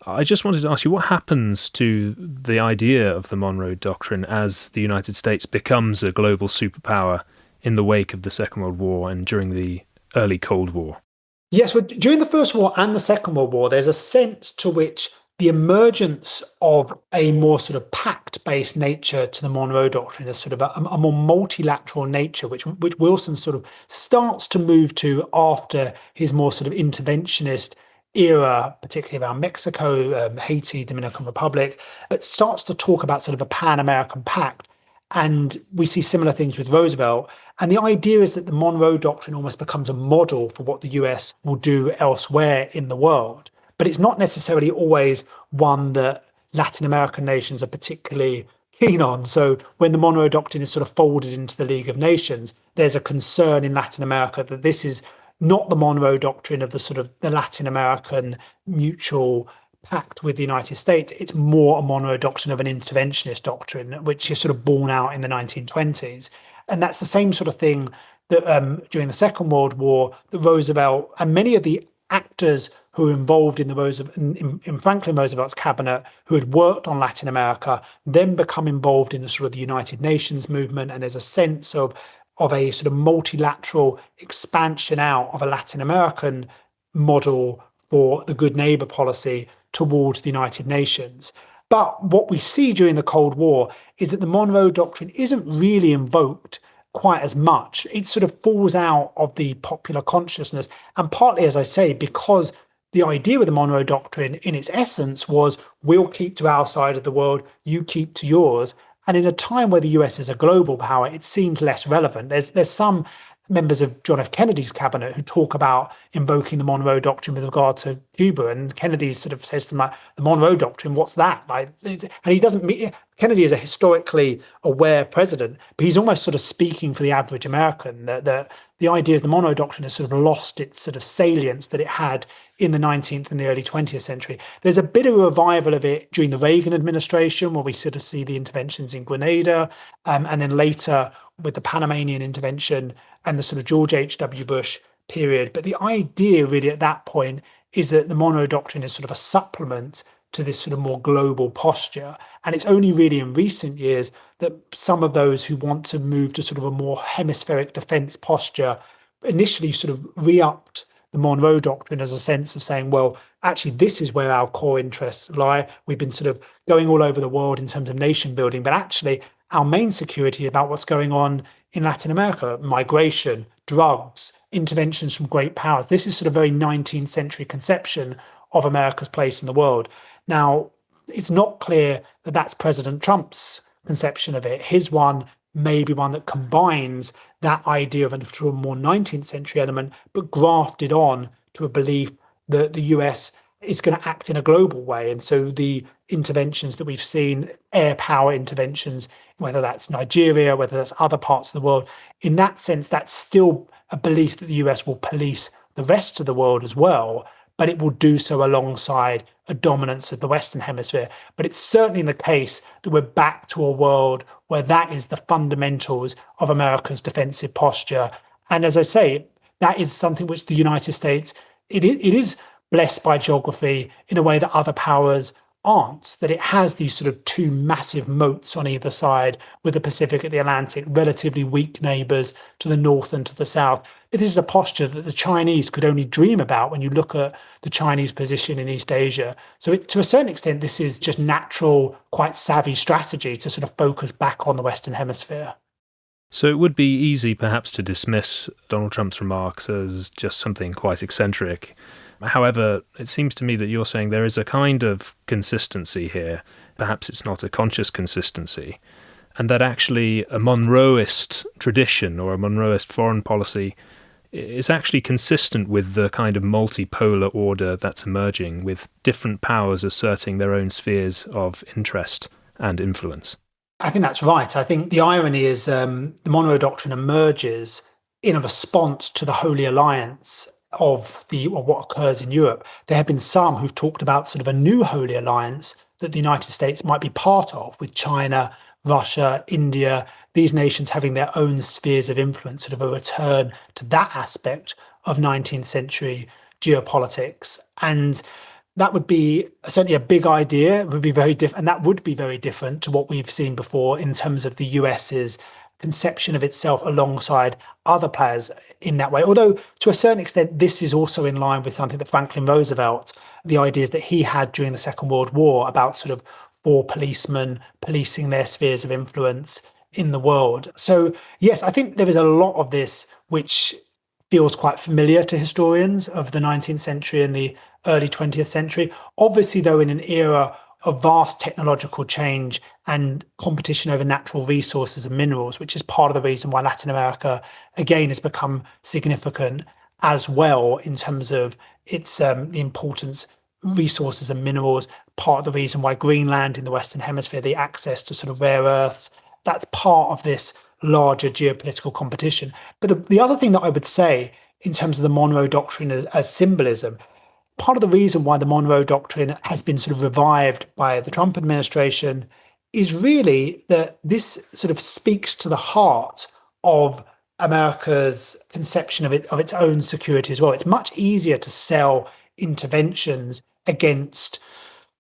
Speaker 1: I just wanted to ask you, what happens to the idea of the Monroe Doctrine as the United States becomes a global superpower in the wake of the Second World War and during the early Cold War?
Speaker 2: Yes, well, during the First War and the Second World War, there's a sense to which the emergence of a more sort of pact-based nature to the Monroe Doctrine, is sort of a more multilateral nature, which Wilson sort of starts to move to after his more sort of interventionist era, particularly around Mexico, Haiti, Dominican Republic, but starts to talk about sort of a Pan-American pact. And we see similar things with Roosevelt. And the idea is that the Monroe Doctrine almost becomes a model for what the US will do elsewhere in the world. But it's not necessarily always one that Latin American nations are particularly keen on. So when the Monroe Doctrine is sort of folded into the League of Nations, there's a concern in Latin America that this is not the Monroe Doctrine of the sort of the Latin American mutual pact with the United States. It's more a Monroe Doctrine of an interventionist doctrine, which is sort of born out in the 1920s. And that's the same sort of thing that during the Second World War, that Roosevelt and many of the actors who were involved in in Franklin Roosevelt's cabinet, who had worked on Latin America, then become involved in the sort of the United Nations movement. And there's a sense of a sort of multilateral expansion out of a Latin American model for the good neighbor policy towards the United Nations. But what we see during the Cold War is that the Monroe Doctrine isn't really invoked quite as much. It sort of falls out of the popular consciousness, and partly, as I say, because the idea with the Monroe Doctrine in its essence was, we'll keep to our side of the world, you keep to yours. And in a time where the US is a global power, it seems less relevant. There's some members of John F. Kennedy's cabinet who talk about invoking the Monroe Doctrine with regard to Cuba, and Kennedy sort of says to them, like, the Monroe Doctrine, what's that? Like, and he doesn't mean, Kennedy is a historically aware president, but he's almost sort of speaking for the average American, that the idea is the Monroe Doctrine has sort of lost its sort of salience that it had in the 19th and the early 20th century. There's a bit of a revival of it during the Reagan administration, where we sort of see the interventions in Grenada, and then later with the Panamanian intervention and the sort of George H.W. Bush period. But the idea really at that point is that the Monroe Doctrine is sort of a supplement to this sort of more global posture. And it's only really in recent years that some of those who want to move to sort of a more hemispheric defense posture initially sort of re-upped the Monroe Doctrine as a sense of saying, well, actually, this is where our core interests lie. We've been sort of going all over the world in terms of nation building, but actually our main security is about what's going on in Latin America: migration, drugs, interventions from great powers. This is sort of very 19th century conception of America's place in the world. Now, it's not clear that that's President Trump's conception of it. His one may be one that combines that idea of a more 19th century element, but grafted on to a belief that the US is going to act in a global way. And so the interventions that we've seen, air power interventions, whether that's Nigeria, whether that's other parts of the world, in that sense, that's still a belief that the US will police the rest of the world as well, but it will do so alongside a dominance of the Western Hemisphere. But it's certainly the case that we're back to a world where that is the fundamentals of America's defensive posture. And as I say, that is something which the United States, it is blessed by geography in a way that other powers aren't, that it has these sort of two massive moats on either side, with the Pacific and the Atlantic, relatively weak neighbours to the north and to the south. This is a posture that the Chinese could only dream about when you look at the Chinese position in East Asia. So to a certain extent, this is just natural, quite savvy strategy to sort of focus back on the Western Hemisphere.
Speaker 1: So it would be easy perhaps to dismiss Donald Trump's remarks as just something quite eccentric. However, it seems to me that you're saying there is a kind of consistency here. Perhaps it's not a conscious consistency, and that actually a Monroeist tradition or a Monroeist foreign policy is actually consistent with the kind of multipolar order that's emerging, with different powers asserting their own spheres of interest and influence.
Speaker 2: I think that's right. I think the irony is the Monroe Doctrine emerges in a response to the Holy Alliance of what occurs in Europe. There have been some who've talked about sort of a new Holy Alliance that the United States might be part of, with China, Russia, India, these nations having their own spheres of influence, sort of a return to that aspect of 19th century geopolitics. And that would be certainly a big idea. It would be very different, and that would be very different to what we've seen before in terms of the US's conception of itself alongside other players in that way. Although to a certain extent, this is also in line with something that Franklin Roosevelt, the ideas that he had during the Second World War about sort of four policemen policing their spheres of influence in the world. So yes, I think there is a lot of this which feels quite familiar to historians of the 19th century and the early 20th century. Obviously, though, in an era of vast technological change and competition over natural resources and minerals, which is part of the reason why Latin America, again, has become significant as well in terms of its the importance resources and minerals, part of the reason why Greenland in the Western Hemisphere, the access to sort of rare earths, that's part of this larger geopolitical competition. But the other thing that I would say in terms of the Monroe Doctrine as symbolism, part of the reason why the Monroe Doctrine has been sort of revived by the Trump administration is really that this sort of speaks to the heart of America's conception of its own security as well. It's much easier to sell interventions against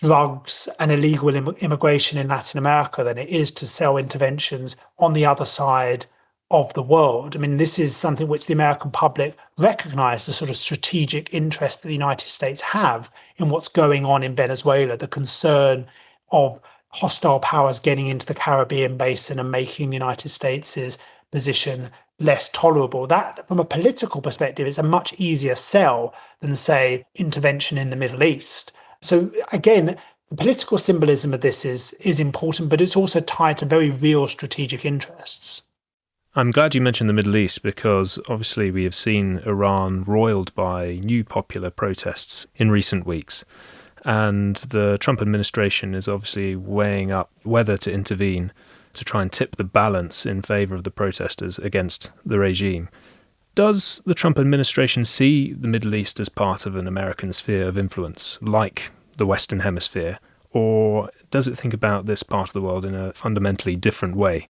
Speaker 2: drugs and illegal immigration in Latin America than it is to sell interventions on the other side of the world. I mean, this is something which the American public recognize, the sort of strategic interest that the United States have in what's going on in Venezuela, the concern of hostile powers getting into the Caribbean basin and making the United States' position less tolerable. That, from a political perspective, is a much easier sell than, say, intervention in the Middle East. So again, the political symbolism of this is important, but it's also tied to very real strategic interests.
Speaker 1: I'm glad you mentioned the Middle East, because obviously we have seen Iran roiled by new popular protests in recent weeks. And the Trump administration is obviously weighing up whether to intervene to try and tip the balance in favour of the protesters against the regime. Does the Trump administration see the Middle East as part of an American sphere of influence, like the Western Hemisphere, or does it think about this part of the world in a fundamentally different way?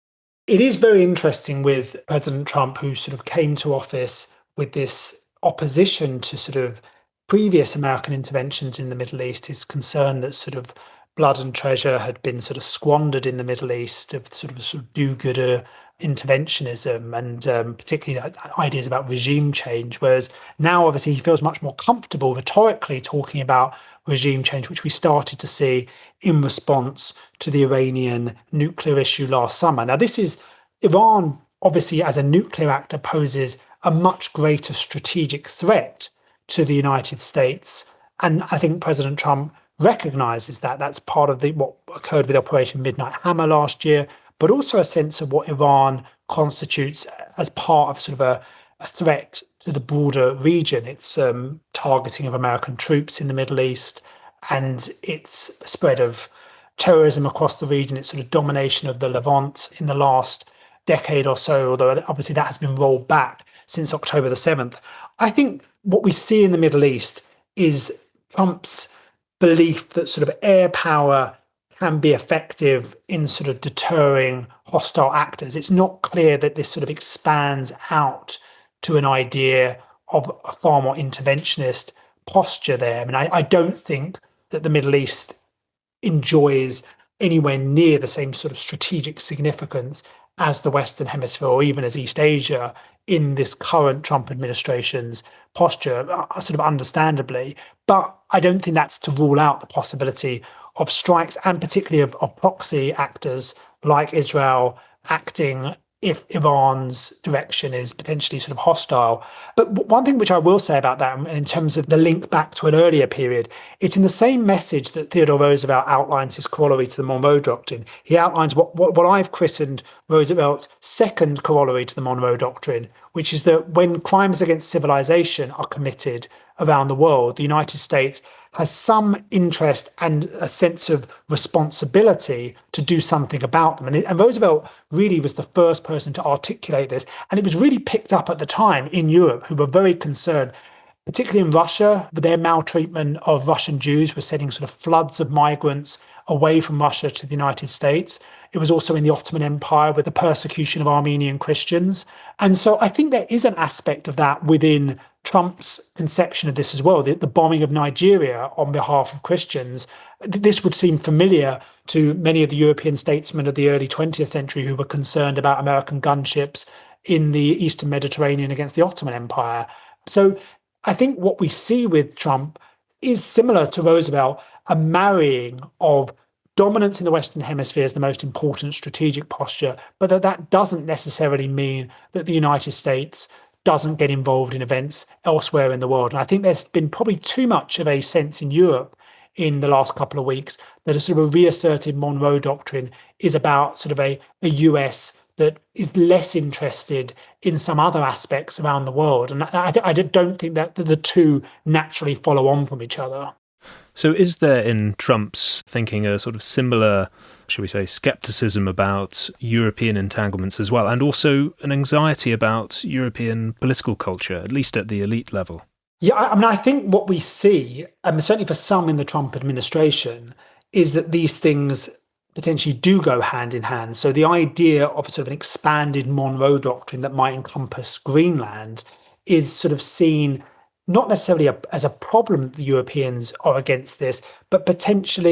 Speaker 2: It is very interesting with President Trump, who sort of came to office with this opposition to sort of previous American interventions in the Middle East, his concern that sort of blood and treasure had been sort of squandered in the Middle East, of sort of do-gooder interventionism, and particularly ideas about regime change, whereas now obviously he feels much more comfortable rhetorically talking about regime change, which we started to see in response to the Iranian nuclear issue last summer. Now, this is Iran, obviously, as a nuclear actor, poses a much greater strategic threat to the United States. And I think President Trump recognizes that. That's part of what occurred with Operation Midnight Hammer last year, but also a sense of what Iran constitutes as part of sort of a threat to the broader region. Its targeting of American troops in the Middle East and its spread of terrorism across the region, its sort of domination of the Levant in the last decade or so, although obviously that has been rolled back since October the 7th. I think what we see in the Middle East is Trump's belief that sort of air power can be effective in sort of deterring hostile actors. It's not clear that this sort of expands out to an idea of a far more interventionist posture there. I mean, I don't think that the Middle East enjoys anywhere near the same sort of strategic significance as the Western Hemisphere or even as East Asia in this current Trump administration's posture, sort of understandably. But I don't think that's to rule out the possibility of strikes and particularly of proxy actors like Israel acting if Iran's direction is potentially sort of hostile. But one thing which I will say about that, in terms of the link back to an earlier period, it's in the same message that Theodore Roosevelt outlines his corollary to the Monroe Doctrine. He outlines what I've christened Roosevelt's second corollary to the Monroe Doctrine, which is that when crimes against civilization are committed around the world, the United States has some interest and a sense of responsibility to do something about them. And Roosevelt really was the first person to articulate this. And it was really picked up at the time in Europe, who were very concerned, particularly in Russia, with their maltreatment of Russian Jews was sending sort of floods of migrants away from Russia to the United States. It was also in the Ottoman Empire with the persecution of Armenian Christians. And so I think there is an aspect of that within Trump's conception of this as well, the bombing of Nigeria on behalf of Christians. This would seem familiar to many of the European statesmen of the early 20th century who were concerned about American gunships in the Eastern Mediterranean against the Ottoman Empire. So I think what we see with Trump is similar to Roosevelt, a marrying of dominance in the Western Hemisphere is the most important strategic posture, but that doesn't necessarily mean that the United States doesn't get involved in events elsewhere in the world. And I think there's been probably too much of a sense in Europe in the last couple of weeks that a sort of a reasserted Monroe Doctrine is about sort of a US that is less interested in some other aspects around the world. And I don't think that the two naturally follow on from each other.
Speaker 1: So is there in Trump's thinking a sort of similar, shall we say, skepticism about European entanglements as well, and also an anxiety about European political culture, at least at the elite level?
Speaker 2: Yeah, I mean, I think what we see, certainly for some in the Trump administration, is that these things potentially do go hand in hand. So the idea of sort of an expanded Monroe Doctrine that might encompass Greenland is sort of seen not necessarily as a problem that the Europeans are against this, but potential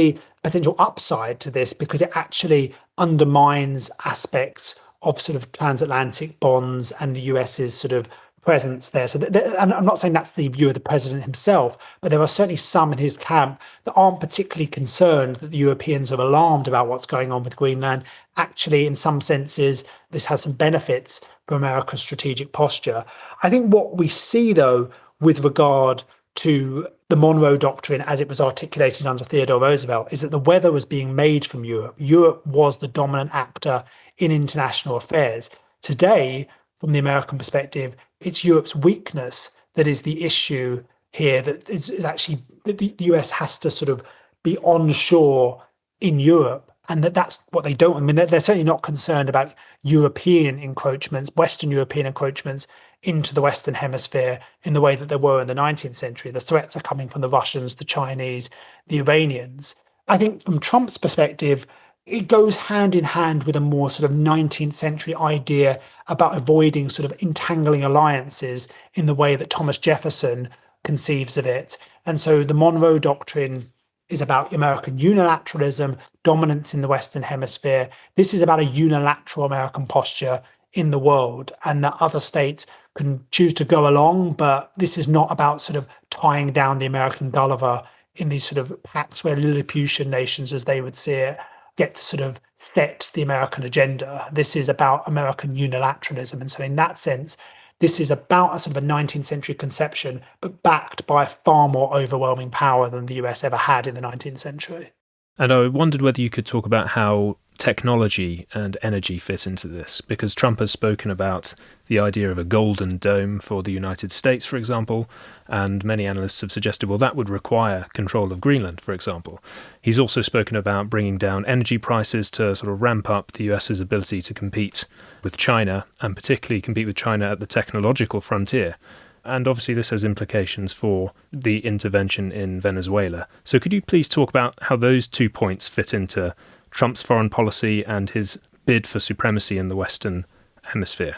Speaker 2: upside to this because it actually undermines aspects of sort of transatlantic bonds and the US's sort of presence there. So and I'm not saying that's the view of the president himself, but there are certainly some in his camp that aren't particularly concerned that the Europeans are alarmed about what's going on with Greenland. Actually, in some senses, this has some benefits for America's strategic posture. I think what we see, though, with regard to the Monroe Doctrine as it was articulated under Theodore Roosevelt, is that the weather was being made from Europe. Europe was the dominant actor in international affairs. Today, from the American perspective, it's Europe's weakness that is the issue here, that is actually that the US has to sort of be onshore in Europe, and that's what they don't. I mean, they're certainly not concerned about European encroachments, Western European encroachments into the Western Hemisphere in the way that there were in the 19th century. The threats are coming from the Russians, the Chinese, the Iranians. I think from Trump's perspective, it goes hand in hand with a more sort of 19th century idea about avoiding sort of entangling alliances in the way that Thomas Jefferson conceives of it. And so the Monroe Doctrine is about American unilateralism, dominance in the Western Hemisphere. This is about a unilateral American posture in the world, and that other states can choose to go along, but this is not about sort of tying down the American Gulliver in these sort of pacts where Lilliputian nations, as they would see it, get to sort of set the American agenda. This is about American unilateralism. And so in that sense, this is about a sort of a 19th century conception, but backed by far more overwhelming power than the US ever had in the 19th century.
Speaker 1: And I wondered whether you could talk about how technology and energy fit into this, because Trump has spoken about the idea of a golden dome for the United States, for example, and many analysts have suggested, well, that would require control of Greenland, for example. He's also spoken about bringing down energy prices to sort of ramp up the US's ability to compete with China, and particularly compete with China at the technological frontier. And obviously this has implications for the intervention in Venezuela. So could you please talk about how those 2 points fit into Trump's foreign policy and his bid for supremacy in the Western Hemisphere?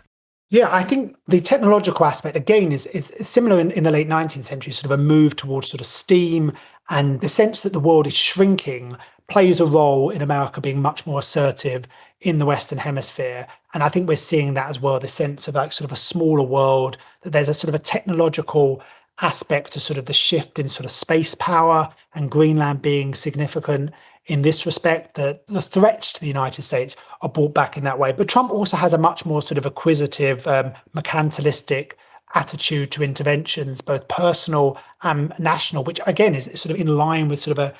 Speaker 2: Yeah, I think the technological aspect, again, is similar in the late 19th century, sort of a move towards sort of steam and the sense that the world is shrinking, plays a role in America being much more assertive in the Western Hemisphere. And I think we're seeing that as well, the sense of like sort of a smaller world, that there's a sort of a technological aspect to sort of the shift in sort of space power and Greenland being significant in this respect, that the threats to the United States are brought back in that way. But Trump also has a much more sort of acquisitive, mercantilistic attitude to interventions, both personal and national, which again is sort of in line with sort of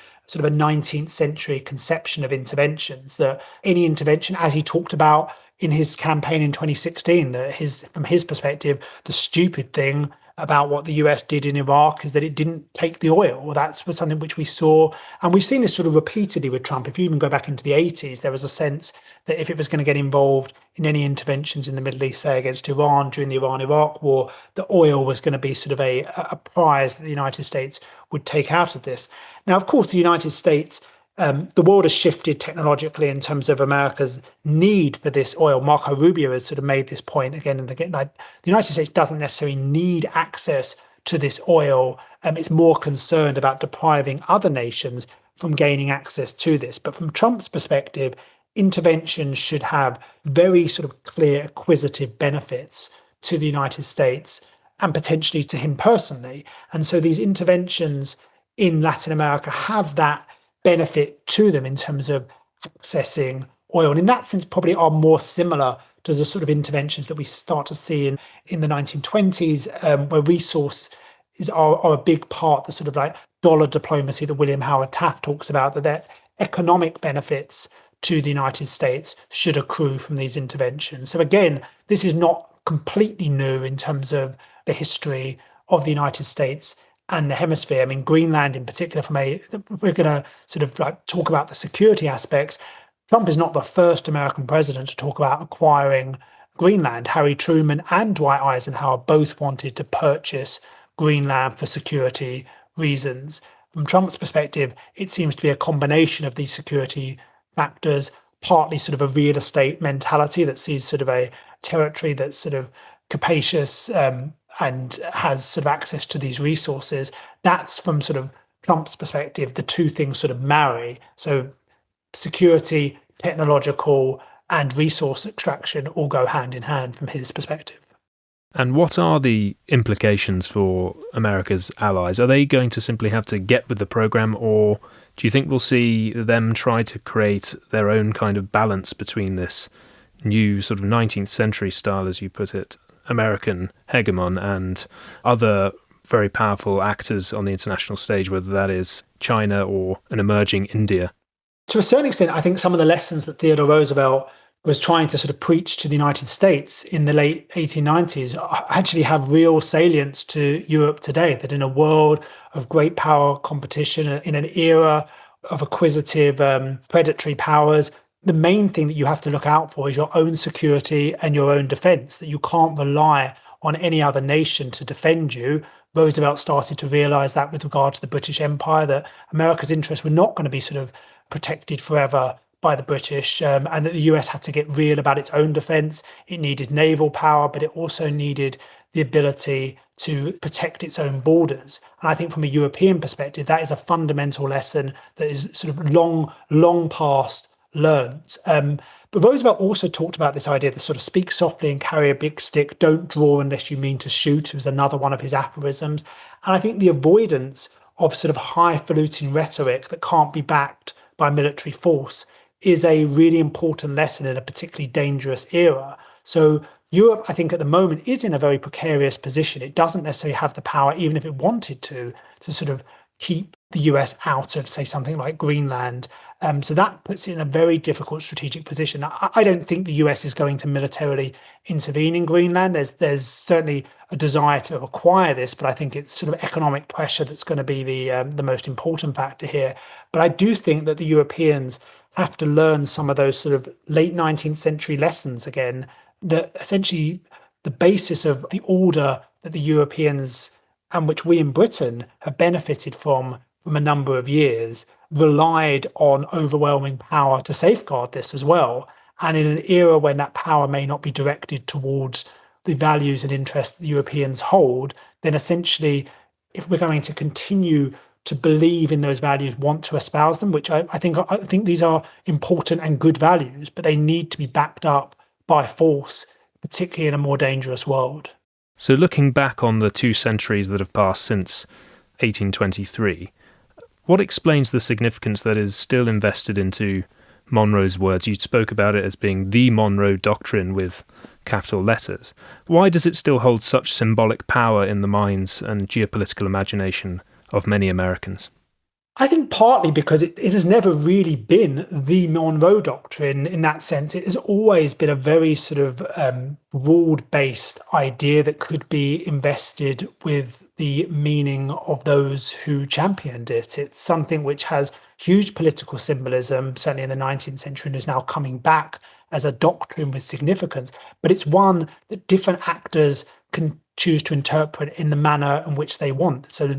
Speaker 2: a 19th century conception of interventions, that any intervention, as he talked about in his campaign in 2016, that from his perspective, the stupid thing about what the US did in Iraq is that it didn't take the oil. That's something which we saw. And we've seen this sort of repeatedly with Trump. If you even go back into the 80s, there was a sense that if it was going to get involved in any interventions in the Middle East, say against Iran during the Iran-Iraq war, the oil was going to be sort of a prize that the United States would take out of this. Now, of course, the United States, the world has shifted technologically in terms of America's need for this oil. Marco Rubio has sort of made this point again and again. Like, the United States doesn't necessarily need access to this oil. It's more concerned about depriving other nations from gaining access to this. But from Trump's perspective, interventions should have very sort of clear acquisitive benefits to the United States and potentially to him personally. And so these interventions in Latin America have that benefit to them in terms of accessing oil. And in that sense, probably are more similar to the sort of interventions that we start to see in the 1920s, where resources are a big part, the sort of like dollar diplomacy that William Howard Taft talks about, that economic benefits to the United States should accrue from these interventions. So again, this is not completely new in terms of the history of the United States and the hemisphere. I mean, Greenland in particular, we're going to sort of like talk about the security aspects. Trump is not the first American president to talk about acquiring Greenland. Harry Truman and Dwight Eisenhower both wanted to purchase Greenland for security reasons. From Trump's perspective, it seems to be a combination of these security factors, partly sort of a real estate mentality that sees sort of a territory that's sort of capacious, and has sort of access to these resources. That's from sort of Trump's perspective, the two things sort of marry. So security, technological, and resource extraction all go hand in hand from his perspective.
Speaker 1: And what are the implications for America's allies? Are they going to simply have to get with the program, or do you think we'll see them try to create their own kind of balance between this new sort of 19th century style, as you put it, American hegemon, and other very powerful actors on the international stage, whether that is China or an emerging India?
Speaker 2: To a certain extent, I think some of the lessons that Theodore Roosevelt was trying to sort of preach to the United States in the late 1890s actually have real salience to Europe today, that in a world of great power competition, in an era of acquisitive, predatory powers, the main thing that you have to look out for is your own security and your own defense, that you can't rely on any other nation to defend you. Roosevelt started to realize that with regard to the British Empire, that America's interests were not going to be sort of protected forever by the British, and that the US had to get real about its own defense. It needed naval power, but it also needed the ability to protect its own borders. And I think from a European perspective, that is a fundamental lesson that is sort of long past learned. But Roosevelt also talked about this idea to sort of speak softly and carry a big stick, don't draw unless you mean to shoot, was another one of his aphorisms. And I think the avoidance of sort of highfalutin rhetoric that can't be backed by military force is a really important lesson in a particularly dangerous era. So Europe, I think at the moment, is in a very precarious position. It doesn't necessarily have the power, even if it wanted to sort of keep the US out of, say, something like Greenland. So that puts it in a very difficult strategic position. I don't think the US is going to militarily intervene in Greenland. There's certainly a desire to acquire this, but I think it's sort of economic pressure that's going to be the most important factor here. But I do think that the Europeans have to learn some of those sort of late 19th century lessons again, that essentially the basis of the order that the Europeans, and which we in Britain have benefited from a number of years, relied on overwhelming power to safeguard this as well. And in an era when that power may not be directed towards the values and interests that the Europeans hold, then essentially, if we're going to continue to believe in those values, want to espouse them, which I think these are important and good values, but they need to be backed up by force, particularly in a more dangerous world.
Speaker 1: So looking back on the 2 centuries that have passed since 1823, what explains the significance that is still invested into Monroe's words? You spoke about it as being the Monroe Doctrine with capital letters. Why does it still hold such symbolic power in the minds and geopolitical imagination of many Americans?
Speaker 2: I think partly because it has never really been the Monroe Doctrine in that sense. It has always been a very sort of broad-based idea that could be invested with the meaning of those who championed it. It's something which has huge political symbolism, certainly in the 19th century, and is now coming back as a doctrine with significance. But it's one that different actors can choose to interpret in the manner in which they want. So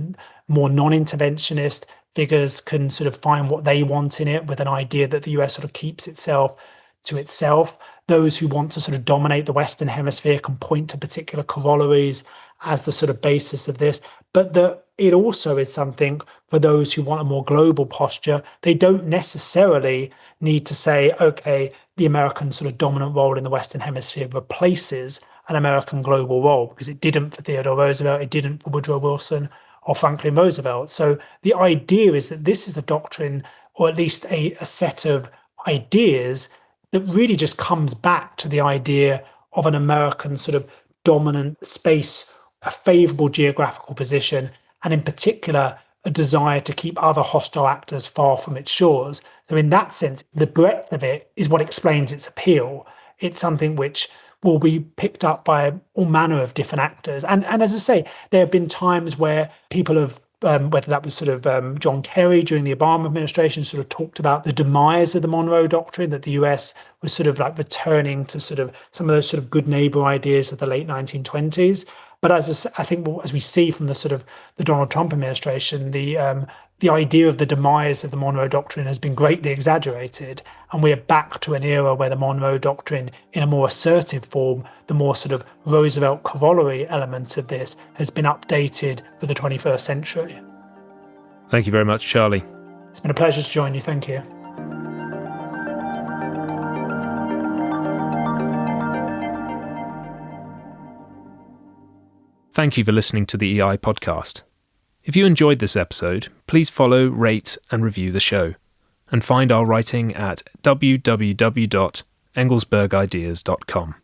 Speaker 2: more non-interventionist figures can sort of find what they want in it, with an idea that the US sort of keeps itself to itself. Those who want to sort of dominate the Western Hemisphere can point to particular corollaries as the sort of basis of this. But it also is something for those who want a more global posture. They don't necessarily need to say, okay, the American sort of dominant role in the Western Hemisphere replaces an American global role, because it didn't for Theodore Roosevelt, it didn't for Woodrow Wilson or Franklin Roosevelt. So the idea is that this is a doctrine, or at least a set of ideas, that really just comes back to the idea of an American sort of dominant space, a favourable geographical position, and in particular, a desire to keep other hostile actors far from its shores. So in that sense, the breadth of it is what explains its appeal. It's something which will be picked up by all manner of different actors. And as I say, there have been times where people have, whether that was sort of John Kerry during the Obama administration, sort of talked about the demise of the Monroe Doctrine, that the US was sort of like returning to sort of some of those sort of good neighbor ideas of the late 1920s. But I think as we see from the sort of the Donald Trump administration, the idea of the demise of the Monroe Doctrine has been greatly exaggerated, and we're back to an era where the Monroe Doctrine, in a more assertive form, the more sort of Roosevelt corollary elements of this, has been updated for the 21st century.
Speaker 1: Thank you very much, Charlie.
Speaker 2: It's been a pleasure to join you. Thank you.
Speaker 1: Thank you for listening to the EI podcast. If you enjoyed this episode, please follow, rate, and review the show, and find our writing at www.engelsbergideas.com.